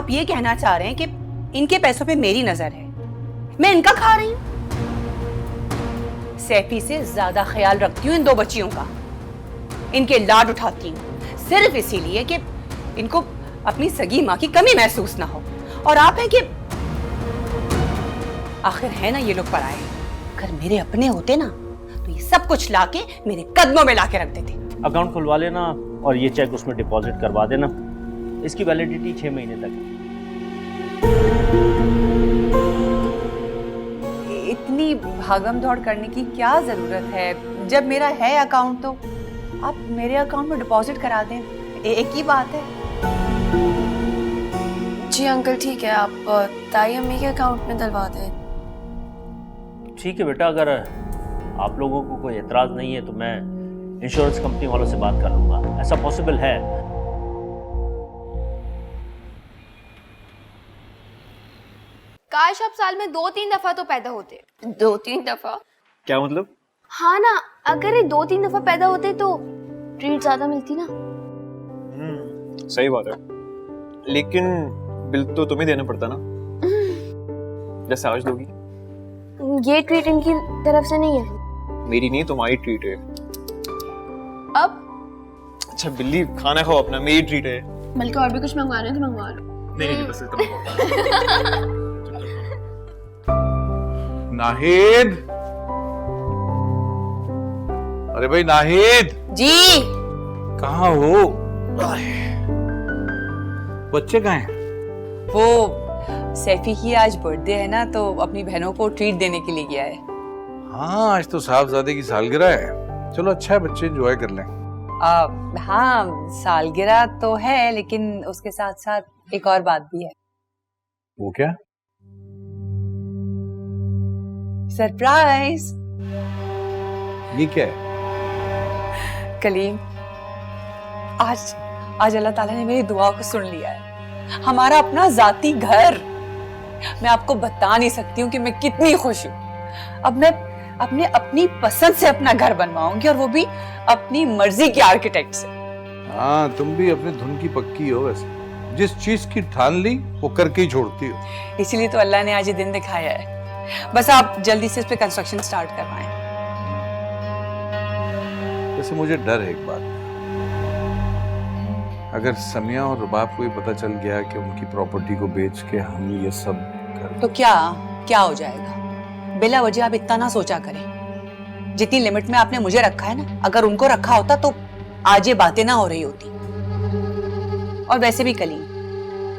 आप ये कहना चाह रहे हैं कि इनके पैसों पे मेरी नजर है, मैं इनका खा रही हूँ? सैफी से ज्यादा ख्याल रखती हूँ इन दो बच्चियों का, इनके लाड उठाती हूँ सिर्फ इसीलिए कि इनको अपनी सगी माँ की कमी महसूस ना हो। और आप हैं कि आखिर है ना ये लोग पराए, अगर मेरे अपने होते ना तो ये सब कुछ लाके मेरे कदमों में लाके रख देते। अकाउंट खुलवा लेना और ये चेक उसमें डिपॉजिट करवा देना, इसकी वैलिडिटी 6 महीने तक। इतनी भागम दौड़ करने की क्या जरूरत है? जब मेरा है अकाउंट तो आप मेरे अकाउंट में डिपॉजिट करा दें, एक ही बात है। जी अंकल ठीक है, आप ताई अम्मी के अकाउंट में डलवा दें। ठीक है बेटा, अगर आप लोगों को कोई एतराज नहीं है तो मैं इंश्योरेंस कंपनी वालों से बात कर लूंगा, ऐसा पॉसिबल है। काश आप साल में 2-3 दफा तो पैदा होते। 2-3 दफा? क्या मतलब? हाँ ना, अगर ये 2-3 दफा पैदा होते तो ट्रीट ज्यादा मिलती ना। सही बात है, लेकिन बिल तो तुम्हें देना पड़ता ना, जैसे आज दोगी। ये ट्रीट इनकी तरफ से नहीं है। मेरी नहीं, तुम्हारी ट्रीट है। अब अच्छा बिल्ली, खाना खाओ अपना, मेरी ट्रीट है। बल्कि और भी कुछ मंगवा रहे हैं तो मंगवा लो। नहीं बस इतना। नाहिद, अरे भाई नाहिद, जी कहाँ हो? बच्चे कहाँ हैं? वो सैफी की आज बर्थडे है ना, तो अपनी बहनों को ट्रीट देने के लिए गया है। हाँ आज तो साहबजादे की सालगिरह है, चलो अच्छा है, बच्चे एंजॉय कर लें। हाँ सालगिरह तो है, लेकिन उसके साथ साथ एक और बात भी है। वो क्या? सरप्राइज। ये क्या है? कलीम, आज अल्लाह ताला ने मेरी दुआ को सुन लिया है। हमारा अपना जाती घर। मैं आपको बता नहीं सकती हूँ कि मैं कितनी खुश हूँ। अब मैं अपनी पसंद से अपना घर बनवाऊंगी, और वो भी अपनी मर्जी के आर्किटेक्ट से। हाँ तुम भी अपने धुन की पक्की हो, वैसे जिस चीज की ठान ली वो करके ही छोड़ती हो। इसीलिए तो अल्लाह ने आज ये दिन दिखाया है। बस आप जल्दी से इस पे कंस्ट्रक्शन स्टार्ट करवाएं। वैसे मुझे डर है एक बात, अगर समिया और रुबाब को ये पता चल गया कि उनकी प्रॉपर्टी को बेच के हम ये सब कर, तो क्या हो जाएगा? बिला वजह आप इतना ना सोचा करें। जितनी लिमिट में आपने मुझे रखा है ना, अगर उनको रखा होता तो आज ये बातें ना हो रही होती। और वैसे भी कलीम,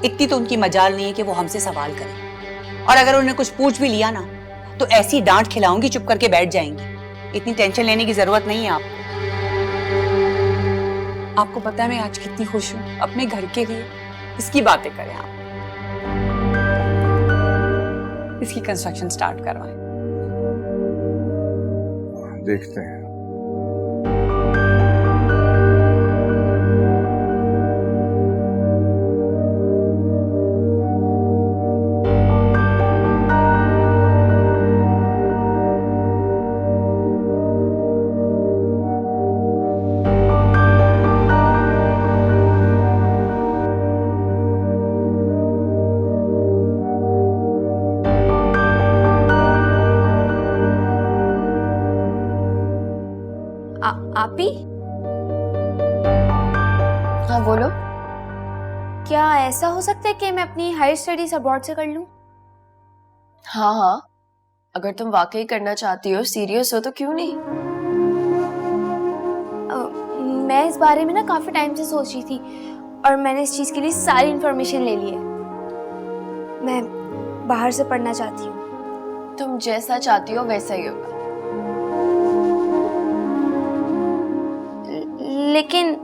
इतनी तो उनकी मजाल नहीं है कि वो हमसे सवाल करें, और अगर उन्हें कुछ पूछ भी लिया ना तो ऐसी डांट खिलाऊंगी चुप करके बैठ जाएंगी। इतनी टेंशन लेने की जरूरत नहीं है आपको। आपको पता है मैं आज कितनी खुश हूँ अपने घर के लिए। इसकी बातें करें आप, इसकी कंस्ट्रक्शन स्टार्ट करवाएं। देखते हैं। आपी, हाँ बोलो। क्या ऐसा हो सकता है कि मैं अपनी हायर स्टडीज अब्रॉड से कर लूं? हाँ हाँ, अगर तुम वाकई करना चाहती हो, सीरियस हो, तो क्यों नहीं। मैं इस बारे में ना काफी टाइम से सोच रही थी, और मैंने इस चीज के लिए सारी इंफॉर्मेशन ले ली है। मैं बाहर से पढ़ना चाहती हूँ। तुम जैसा चाहती हो वैसा ही होगा। लेकिन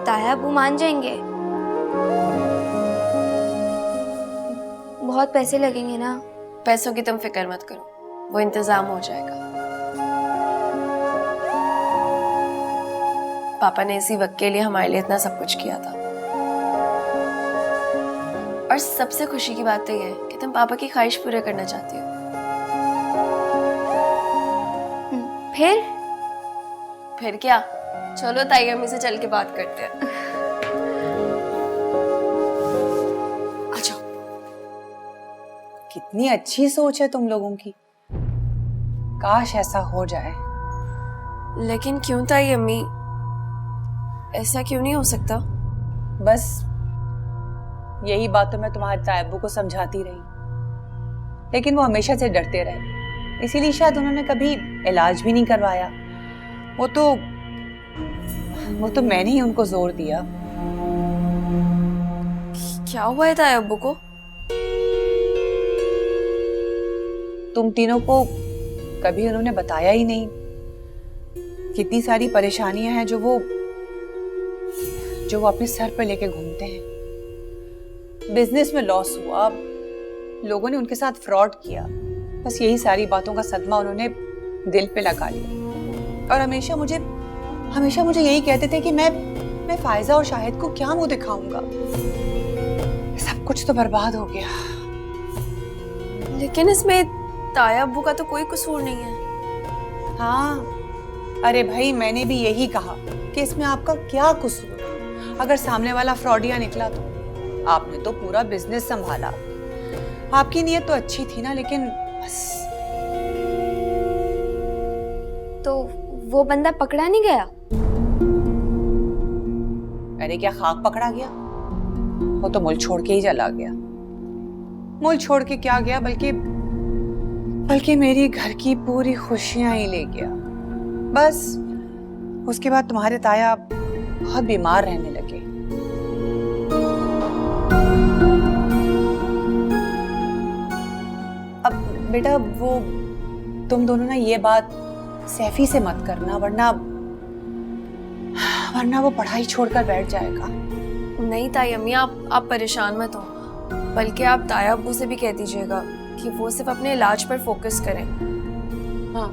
ताया अबू मान जाएंगे? बहुत पैसे लगेंगे ना? पैसों की तुम फिक्र मत करो, वो इंतजाम हो जाएगा। पापा ने इसी वक्त के लिए हमारे लिए इतना सब कुछ किया था। और सबसे खुशी की बात तो यह है कि तुम पापा की ख्वाहिश पूरे करना चाहती हो। फिर क्या, चलो ताई अम्मी से चल के बात करते हैं। कितनी अच्छी सोच है तुम लोगों की। काश ऐसा हो जाए। लेकिन क्यों ताई अम्मी, ऐसा क्यों नहीं हो सकता? बस यही बात तो मैं तुम्हारे तायब्बू को समझाती रही, लेकिन वो हमेशा से डरते रहे, इसीलिए शायद उन्होंने कभी इलाज भी नहीं करवाया। वो तो मैंने ही उनको जोर दिया। क्या हुआ है ताई अब्बू को? तुम तीनों को कभी उन्होंने बताया ही नहीं। कितनी सारी परेशानियां हैं जो वो अपने सर पर लेके घूमते हैं। बिजनेस में लॉस हुआ, लोगों ने उनके साथ फ्रॉड किया, बस यही सारी बातों का सदमा उन्होंने दिल पे लगा लिया। और हमेशा मुझे यही कहते थे कि मैं फायजा और शाहिद को क्या मुंह दिखाऊंगा। सब कुछ तो बर्बाद हो गया। लेकिन इसमें ताया अब्बू का तो कोई कसूर नहीं है। हाँ, अरे भाई, मैंने भी यही कहा कि इसमें आपका क्या कसूर। अगर सामने वाला फ्रॉडिया निकला तो आपने तो पूरा बिजनेस संभाला। आपकी नीयत तो अच्छी थी ना, लेकिन बस। तो वो बंदा पकड़ा नहीं गया? अरे क्या खाक पकड़ा गया? वो तो मुल्क छोड़ के ही चला गया। मुल्क छोड़ के क्या गया, बल्कि मेरी घर की पूरी खुशियां ही ले गया। बस उसके बाद तुम्हारे ताया बहुत बीमार रहने लगे। अब बेटा, वो तुम दोनों ना ये बात सैफी से मत करना, वरना वो पढ़ाई छोड़कर बैठ जाएगा। नहीं ताई अम्मी, आप परेशान मत हो, बल्कि आप ताया अब्बू से भी कह दीजिएगा कि वो सिर्फ अपने इलाज पर फोकस करें। हाँ,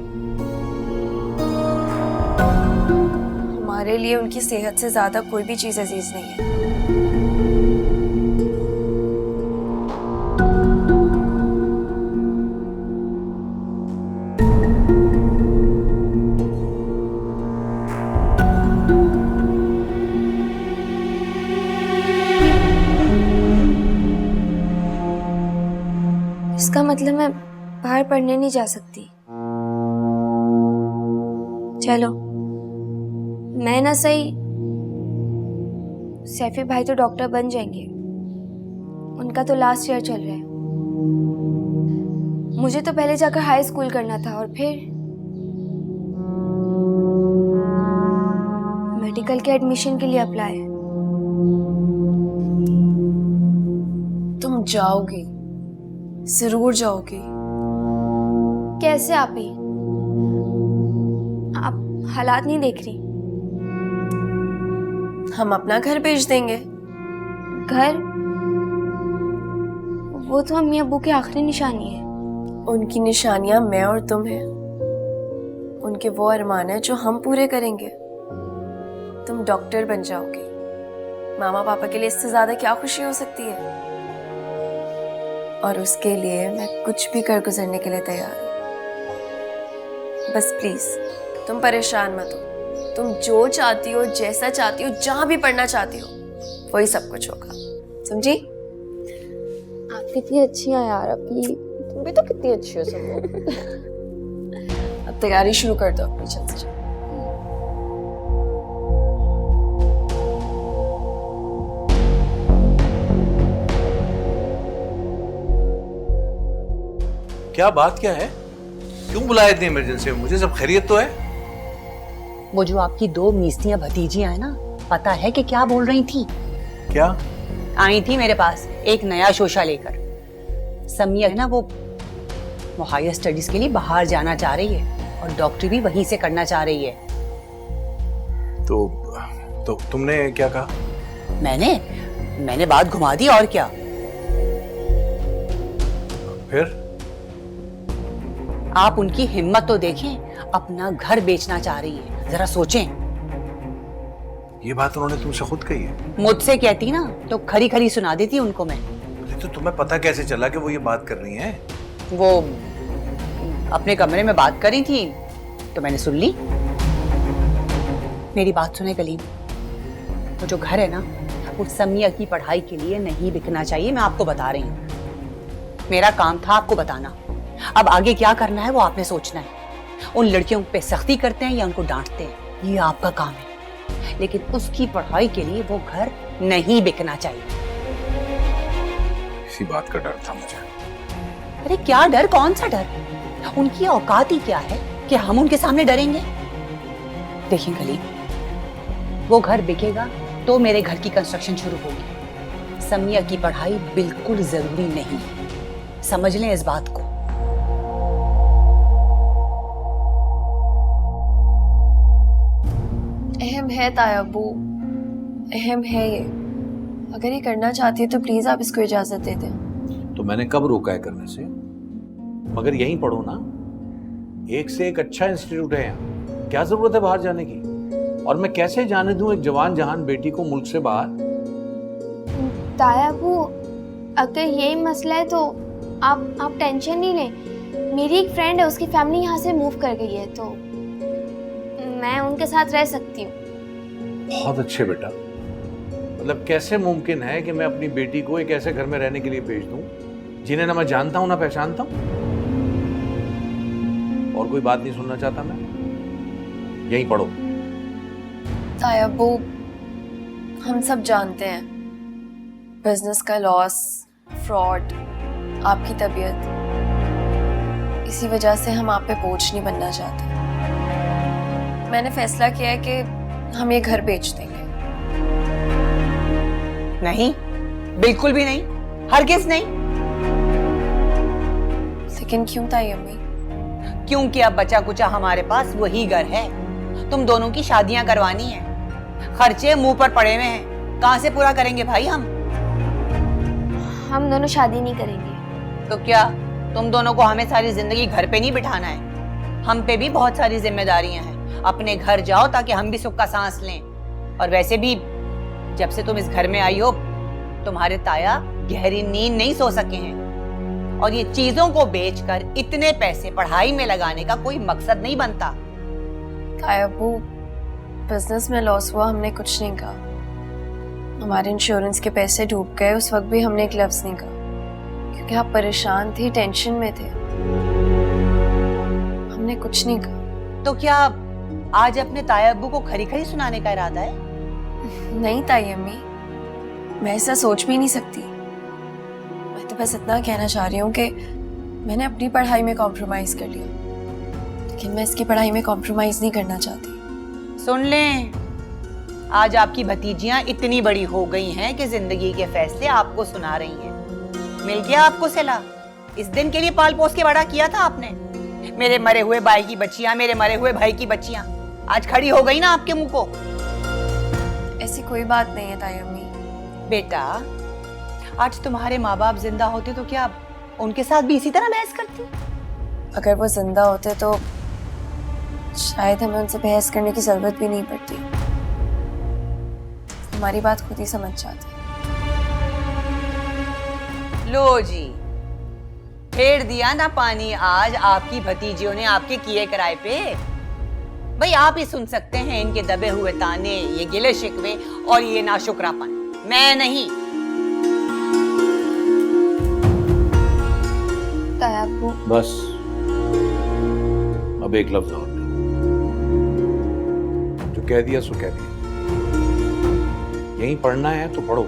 हमारे लिए उनकी सेहत से ज्यादा कोई भी चीज अजीज नहीं है। इसका मतलब मैं बाहर पढ़ने नहीं जा सकती। चलो, मैं ना सही, सैफी भाई तो डॉक्टर बन जाएंगे, उनका तो लास्ट ईयर चल रहा है। मुझे तो पहले जाकर हाई स्कूल करना था और फिर मेडिकल के एडमिशन के लिए अप्लाई। तुम जाओगी, जरूर जाओगी। कैसे आप ही? आप हालात नहीं देख रही? हम अपना घर बेच देंगे। घर? वो तो अम्मी अब्बू की आखिरी निशानी है। उनकी निशानियां मैं और तुम हैं। उनके वो अरमान है जो हम पूरे करेंगे। तुम डॉक्टर बन जाओगी। मामा पापा के लिए इससे ज्यादा क्या खुशी हो सकती है? और उसके लिए मैं कुछ भी कर गुजरने के लिए तैयार हूँ। बस प्लीज तुम परेशान मत हो। तुम जो चाहती हो, जैसा चाहती हो, जहां भी पढ़ना चाहती हो, वही सब कुछ होगा। समझी? आप कितनी अच्छी हैं यार अपनी। तुम भी तो कितनी अच्छी हो सब। अब तैयारी शुरू कर दो अपनी, जल्दी से। क्या बात क्या है? क्यों बुलाया इतनी इमरजेंसी में मुझे? सब खैरियत तो है? वो जो आपकी दो मीस्तियां भतीजियां हैं ना, पता है कि क्या बोल रही थी? क्या? आई थी मेरे पास एक नया शोशा लेकर। समिया है ना, वो हायर स्टडीज के लिए बाहर जाना चाह रही है और डॉक्टरी भी वहीं से करना चाह रही है। तो तुमने क्या कहा? मैंने बात घुमा दी, और क्या। फिर? आप उनकी हिम्मत तो देखें, अपना घर बेचना चाह रही है, जरा सोचें। ये बात उन्होंने तुमसे खुद कही है? मुझसे कहती ना तो खरी खरी सुना देती उनको मैं। तो तुम्हें पता कैसे चला कि वो ये बात कर रही हैं? वो अपने कमरे में बात कर रही थी तो मैंने सुन ली। मेरी बात सुने कलीम, वो जो घर है ना, वो समिया की पढ़ाई के लिए नहीं बिकना चाहिए, मैं आपको बता रही हूँ। मेरा काम था आपको बताना। अब आगे क्या करना है वो आपने सोचना है। उन लड़कियों पे सख्ती करते हैं या उनको डांटते हैं, ये आपका काम है। लेकिन उसकी पढ़ाई के लिए वो घर नहीं बिकना चाहिए। इसी बात का डर था मुझे। अरे क्या डर, कौन सा डर? उनकी औकात ही क्या है कि हम उनके सामने डरेंगे? देखिए कलीम, वो घर बिकेगा तो मेरे घर की कंस्ट्रक्शन शुरू होगी। समिया की पढ़ाई बिल्कुल जरूरी नहीं है, समझ लें इस बात को। अहम है ताया अब्बू, अहम है ये। अगर ये करना चाहती है तो प्लीज आप इसको इजाजत दे दें। तो मैंने कब रोका है करने से? मगर यहीं पढ़ो ना, एक से एक अच्छा इंस्टीट्यूट है यहाँ, क्या जरूरत है बाहर जाने की? और मैं कैसे जाने दूं एक जवान जहान बेटी को मुल्क से बाहर? ताया अबू, अगर यही मसला है तो आप टेंशन नहीं लें। मेरी एक फ्रेंड है, उसकी फैमिली यहाँ से मूव कर गई है, तो मैं उनके साथ रह सकती हूँ। बहुत अच्छे बेटा। मतलब कैसे मुमकिन है कि मैं अपनी बेटी को एक ऐसे घर में रहने के लिए भेज दूं जिन्हें ना मैं जानता हूं ना पहचानता हूं? और कोई बात नहीं सुनना चाहता मैं, यहीं पढ़ो। ताया अब्बू, हम सब जानते हैं बिजनेस का लॉस, फ्रॉड, आपकी तबीयत, इसी वजह से हम आप पे बोझ नहीं बनना चाहते। मैंने फैसला किया है कि हम ये घर बेच देंगे। नहीं, बिल्कुल भी नहीं, हरगिज नहीं। लेकिन क्यों ताई अम्मी? क्योंकि अब बचा कुचा हमारे पास वही घर है। तुम दोनों की शादियां करवानी है, खर्चे मुंह पर पड़े हुए हैं, कहां से पूरा करेंगे भाई हम? हम दोनों शादी नहीं करेंगे। तो क्या तुम दोनों को हमें सारी जिंदगी घर पे नहीं बिठाना है? हम पे भी बहुत सारी जिम्मेदारियां हैं। अपने घर जाओ ताकि हम भी सुख का सांस लें। और वैसे भी जब से तुम इस घर में आई हो, तुम्हारे ताया गहरी नींद नहीं सो सके हैं। और ये चीजों को बेचकर इतने पैसे पढ़ाई में लगाने का कोई मकसद नहीं बनता। ताया अब्बू, बिजनेस में लॉस हुआ, हमने कुछ नहीं कहा। हमारे इंश्योरेंस के पैसे डूब गए, उस वक्त भी हमने एक लफ्ज नहीं कहा, क्योंकि आप परेशान थे, टेंशन में थे। हमने कुछ नहीं कहा। तो क्या आज अपने ताया अब्बू को खरी खरी सुनाने का इरादा है? नहीं ताई अम्मी, मैं ऐसा सोच भी नहीं सकती। मैं तो बस इतना कहना चाह रही हूँ कि मैंने अपनी पढ़ाई में कॉम्प्रोमाइज कर लिया, लेकिन मैं इसकी पढ़ाई में कॉम्प्रोमाइज नहीं करना चाहती। सुन लें, आज आपकी भतीजियां इतनी बड़ी हो गई हैं कि जिंदगी के फैसले आपको सुना रही हैं। मिल गया आपको सिला। इस दिन के लिए पाल पोस के बड़ा किया था आपने। मेरे मरे हुए भाई की बच्चियां, मेरे मरे हुए भाई की बच्चियां आज खड़ी हो गई ना आपके मुंह को। ऐसी कोई बात नहीं है ताई अम्मी। बेटा, आज तुम्हारे माँ बाप जिंदा होते तो क्या उनके साथ भी इसी तरह बहस करती? अगर वो जिंदा होते तो शायद हमें उनसे बहस करने की जरूरत भी नहीं पड़ती। हमारी बात खुद ही समझ जाते। लो जी, फेर दिया ना पानी आज आपकी भतीजियों ने आपके किए कराए पे। भाई आप ही सुन सकते हैं इनके दबे हुए ताने, ये गिले शिकवे और ये नाशुक्रापन, मैं नहीं। ताया अब्बू, बस अब एक लफ्ज और नहीं। जो कह दिया सो कह दिया। यहीं पढ़ना है तो पढ़ो,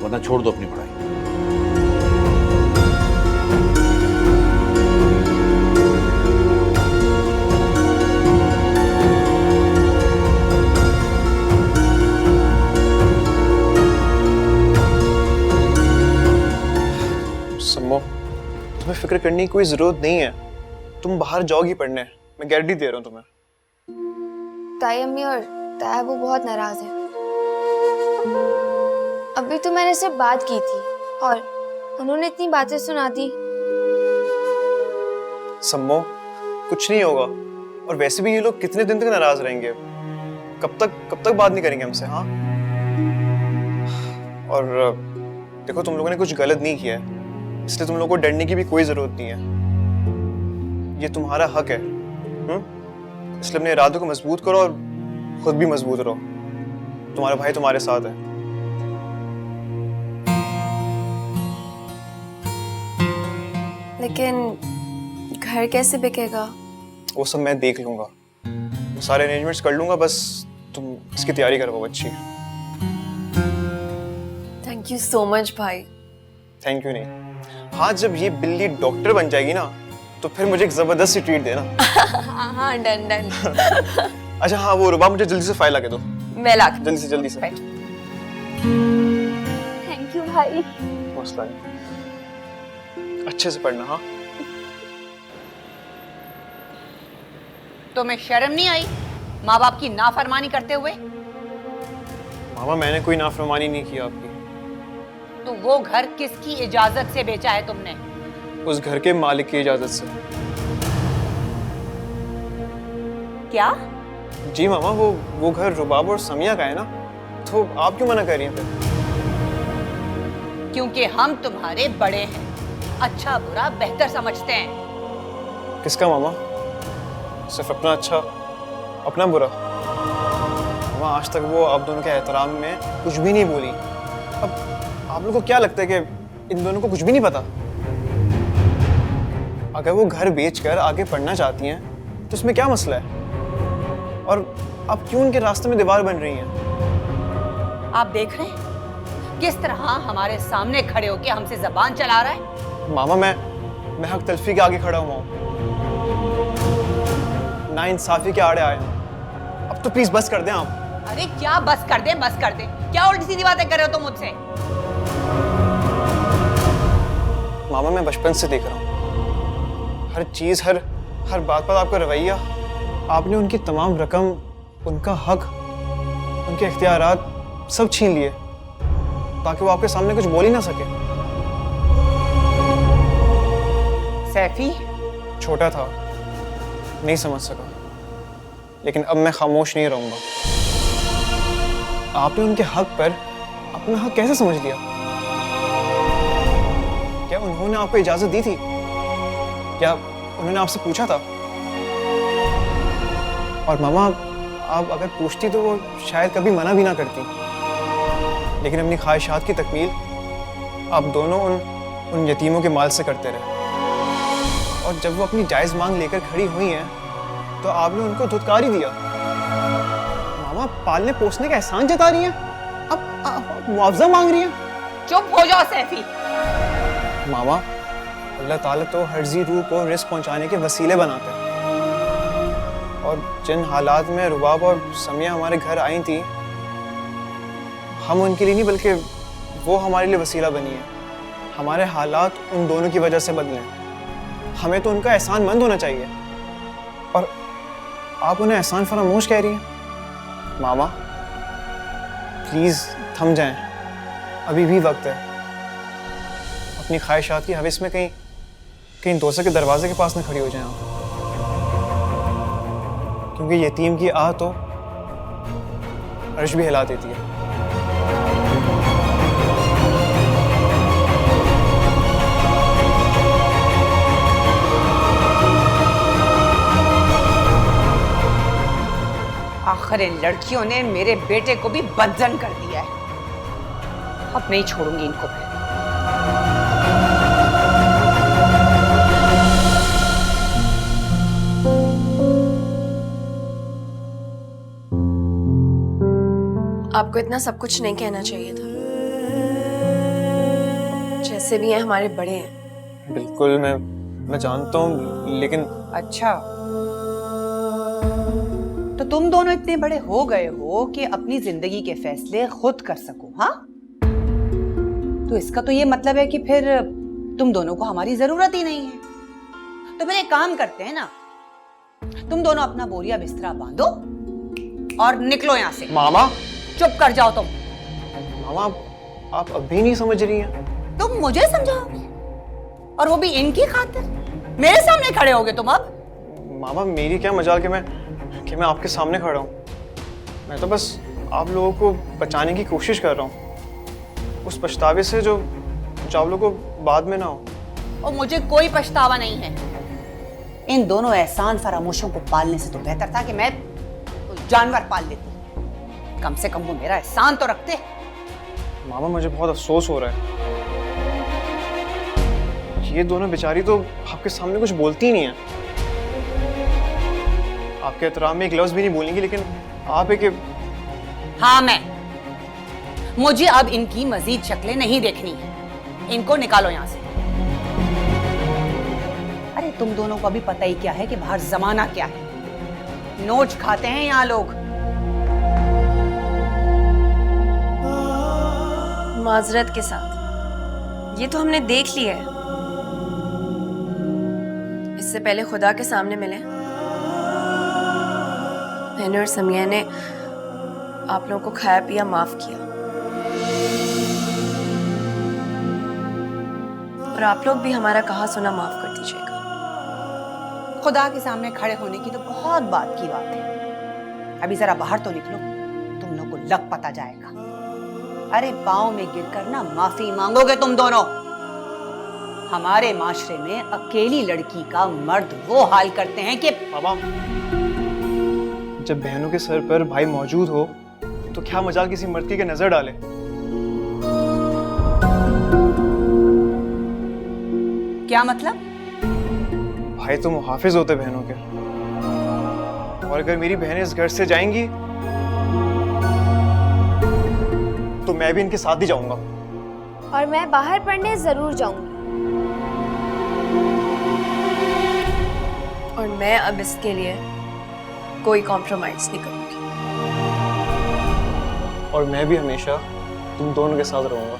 वरना छोड़ दो अपनी पढ़ाई। सम्मो, तुम्हें फिक्र करने की कोई जरूरत नहीं है। तुम बाहर जाओगी पढ़ने, मैं गारंटी दे रहा हूँ तुम्हें। ताई अम्मी और ताया अब्बू बहुत नाराज हैं। अभी तो मैंने सिर्फ बात की थी और उन्होंने इतनी बातें सुना दी। सम्मो, कुछ नहीं होगा। और वैसे भी ये लोग कितने दिन तक नाराज रहेंगे? कब तक बात नहीं करेंगे हमसे? हाँ, और देखो, तुम लोगों ने कुछ गलत नहीं किया है, इसलिए तुम लोगों को डरने की भी कोई जरूरत नहीं है। ये तुम्हारा हक है। इसलिए अपने इरादों को मजबूत करो और खुद भी मजबूत रहो। तुम्हारा भाई तुम्हारे साथ है। लेकिन घर कैसे बिकेगा? वो सब मैं देख लूंगा, मैं सारे अरेंजमेंट्स कर लूंगा, बस तुम इसकी तैयारी करो बच्ची। थैंक यू सो मच भाई। थैंक यू नहीं, हाँ जब ये बिल्ली डॉक्टर बन जाएगी ना तो फिर मुझे एक जबरदस्त सी ट्रीट देना। हाँ डन डन। अच्छा हाँ, वो रुबा मुझे जल्दी से फाइल आके दो, मैं ला जल्दी से। थैंक यू भाई। मसला नहीं, अच्छे से पढ़ना। हाँ तुम्हें शर्म नहीं आई माँ बाप की नाफरमानी करते हुए? मामा मैंने कोई नाफरमानी नहीं की आपकी। तो वो घर किसकी इजाजत से बेचा है तुमने? उस घर के मालिक की इजाजत से। क्या? जी मामा, वो घर रुबाब और समिया का है ना, तो आप क्यों मना कर रही हैं फिर? क्योंकि हम तुम्हारे बड़े हैं, अच्छा बुरा बेहतर समझते हैं। किसका मामा? सिर्फ अपना अच्छा, अपना बुरा? मामा आज तक वो आप दोनों के एहतराम में कुछ भी नहीं बोली। अब आप लोगों को क्या लगता है कि इन दोनों को कुछ भी नहीं पता? अगर वो घर बेचकर आगे पढ़ना चाहती हैं तो उसमें क्या मसला है? और आप क्यों उनके रास्ते में दीवार बन रही हैं? आप देख रहे हैं किस तरह हमारे सामने खड़े होकर हमसे जबान चला रहा है। मामा मैं हक तलफी के आगे खड़ा हुआ हूँ, ना इंसाफी के आड़े आए। अब तो प्लीज बस कर दें आप। अरे क्या बस कर दे, बस कर दे? क्या उल्टी सीधी बातें कर रहे हो तुम मुझसे? मामा मैं बचपन से देख रहा हूँ, हर चीज हर बात पर आपका रवैया, आपने उनकी तमाम रकम, उनका हक, उनके इख्तियारात सब छीन लिए ताकि वो आपके सामने कुछ बोल ही ना सके। सैफी, छोटा था, नहीं समझ सका, लेकिन अब मैं खामोश नहीं रहूंगा। आपने उनके हक पर अपना हक कैसे समझ लिया? क्या उन्होंने आपको इजाजत दी थी? क्या उन्होंने आपसे पूछा था? और मामा आप अगर पूछती तो वो शायद कभी मना भी ना करती, लेकिन अपनी ख्वाहिशात की तकमील आप दोनों उन यतीमों के माल से करते रहे। और जब वो अपनी जायज़ मांग लेकर खड़ी हुई हैं तो आपने उनको धुतकार ही दिया। मामा पालने पोसने का एहसान जता रही हैं, अब मुआवजा मांग रही हैं। चुप हो जाओ सैफी। मामा अल्लाह ताला तो हर जी रूह को रिस्क पहुंचाने के वसीले बनाते हैं, और जिन हालात में रुबाब और समिया हमारे घर आई थी, हम उनके लिए नहीं बल्कि वो हमारे लिए वसीला बनी है। हमारे हालात उन दोनों की वजह से बदले, हमें तो उनका एहसान मंद होना चाहिए, और आप उन्हें एहसान फरामोश कह रही हैं। मामा प्लीज थम जाएं, अभी भी वक्त है। अपनी ख्वाहिशात की हविस में कहीं दोस्त के दरवाजे के पास न खड़ी हो जाएं आप, क्योंकि यतीम की आह तो अर्श भी हिला देती है। आखिर इन लड़कियों ने मेरे बेटे को भी बदजन कर दिया है। अब नहीं छोड़ूंगी इनको मैं। आपको इतना सब कुछ नहीं कहना चाहिए था। जैसे भी हैं हमारे बड़े हैं। बिल्कुल मैं जानता हूँ, लेकिन अच्छा, तो तुम दोनों इतने बड़े हो गए हो कि अपनी जिंदगी के फैसले खुद कर सको? हाँ, तो इसका तो ये मतलब है कि फिर तुम दोनों को हमारी जरूरत ही नहीं है। तो फिर एक काम करते हैं ना, तुम दोनों अपना बोरिया बिस्तरा बांधो और निकलो यहां से। मामा चुप कर जाओ तुम। मामा आप अभी नहीं समझ रही हैं। तुम मुझे समझाओगे, और वो भी इनकी खातिर? मेरे सामने खड़े होगे तुम अब? मामा मेरी क्या मजाल कि मैं आपके सामने खड़ा हूँ। मैं तो बस आप लोगों को बचाने की कोशिश कर रहा हूँ, उस पछतावे से जो आप लोगों को बाद में ना हो। और मुझे कोई पछतावा नहीं है। इन दोनों एहसान फरामोशों को पालने से तो बेहतर था कि मैं कोई जानवर पाल लेती। कम से कम वो मेरा एहसान तो रखते। मामा मुझे बहुत अफसोस हो रहा है, ये दोनों बेचारी तो आपके सामने कुछ बोलती ही नहीं है। आपके एहतराम में एक लफ्ज भी नहीं बोलेंगी, लेकिन आप है कि हाँ, मुझे अब इनकी मजीद शक्लें नहीं देखनी है। इनको निकालो यहां से। अरे तुम दोनों को अभी पता ही क्या है कि बाहर जमाना क्या है। नोच खाते हैं यहाँ लोग। माजरत के साथ, ये तो हमने देख लिया है। इससे पहले खुदा के सामने मिले, मैंने और समिया ने आप लोगों को खाया पिया माफ किया, और आप लोग भी हमारा कहा सुना माफ कर दीजिएगा। खुदा के सामने खड़े होने की तो बहुत बात की बात है, अभी जरा बाहर तो निकलो, तुम लोग को लग पता जाएगा। अरे पाँव में गिरकर ना माफी मांगोगे तुम दोनों। हमारे माशरे में अकेली लड़की का मर्द वो हाल करते हैं कि मामा, जब बहनों के सर पर भाई मौजूद हो तो क्या मजाल किसी मर्द की नजर डाले। क्या मतलब? भाई तो मुहाफिज होते बहनों के, और अगर मेरी बहनें इस घर से जाएंगी तो मैं भी इनके साथ ही जाऊंगा। और मैं बाहर पढ़ने जरूर जाऊंगी। और मैं अब इसके लिए कोई कॉम्प्रोमाइज नहीं करूंगी। और मैं भी हमेशा तुम दोनों के साथ रहूंगा।